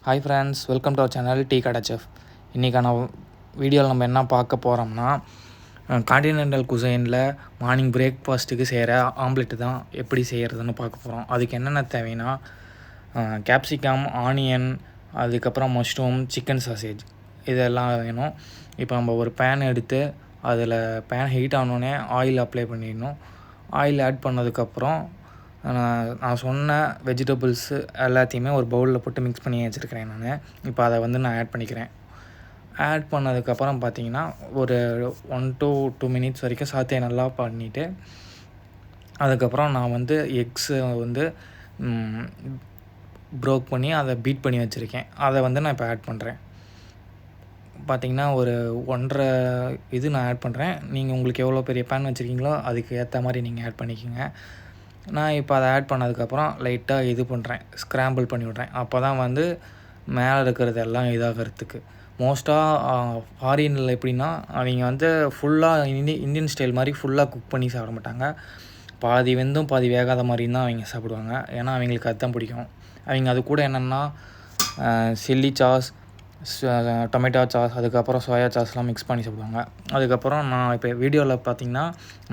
Hi friends, welcome to our channel tea Kadai chef. இன்றைக்கான வீடியோவில் நம்ம என்ன பார்க்க போகிறோம்னா, காண்டினென்டல் குசைனில் மார்னிங் பிரேக்ஃபாஸ்ட்டுக்கு செய்கிற ஆம்லெட்டு தான் எப்படி செய்கிறதுன்னு பார்க்க போகிறோம். அதுக்கு என்னென்ன தேவைன்னா, கேப்சிகம், ஆனியன், அதுக்கப்புறம் மஷ்ரூம், சிக்கன் சாசேஜ் இதெல்லாம் வேணும். இப்போ நம்ம ஒரு பேன் எடுத்து அதில் பேன் ஹீட் ஆனோடனே ஆயில் அப்ளை பண்ணிடணும். ஆயில் ஆட் பண்ணதுக்கப்புறம் நான் சொன்ன வெஜிடபிள்ஸு எல்லாத்தையுமே ஒரு பவுலில் போட்டு மிக்ஸ் பண்ணி வச்சுருக்கிறேன் நான். இப்போ அதை நான் ஆட் பண்ணிக்கிறேன். ஆட் பண்ணதுக்கப்புறம் பார்த்திங்கன்னா ஒரு 1 to 2 மினிட்ஸ் வரைக்கும் சாத்தே நல்லா பண்ணிவிட்டு, அதுக்கப்புறம் நான் எக்ஸை ப்ரோக் பண்ணி அதை பீட் பண்ணி வச்சுருக்கேன். அதை நான் இப்போ ஆட் பண்ணுறேன். பார்த்திங்கன்னா ஒரு 1.5 நான் ஆட் பண்ணுறேன். நீங்கள் உங்களுக்கு எவ்வளோ பெரிய பேன் வச்சுருக்கீங்களோ அதுக்கு ஏற்ற மாதிரி நீங்கள் ஆட் பண்ணிக்கோங்க. நான் இப்போ அதை ஆட் பண்ணதுக்கப்புறம் லைட்டாக இது பண்ணுறேன், ஸ்க்ராம்பிள் பண்ணி விட்றேன். அப்போ தான் மேலே இருக்கிறது எல்லாம் இதாகிறதுக்கு. மோஸ்ட்டாக ஃபாரினில் எப்படின்னா, அவங்க ஃபுல்லாக இந்தியன் ஸ்டைல் மாதிரி ஃபுல்லாக குக் பண்ணி சாப்பிட மாட்டாங்க. பாதி வெந்தும் பாதி வேகாத மாதிரின்னு தான் அவங்க சாப்பிடுவாங்க. ஏன்னா அவங்களுக்கு அதுதான் பிடிக்கும். அவங்க அது கூட என்னென்னா சில்லி சாஸ், டொமேட்டோ சாஸ், அதுக்கப்புறம் சோயா சாஸ்லாம் மிக்ஸ் பண்ணி சாப்பிடுவாங்க. அதுக்கப்புறம் நான் இப்போ வீடியோவில் பார்த்திங்கன்னா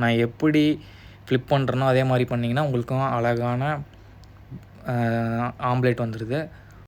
நான் எப்படி ஃப்ளிப் பண்ணுறேனோ அதே மாதிரி பண்ணிங்கன்னா உங்களுக்கும் அழகான ஆம்லேட் வந்துடுது.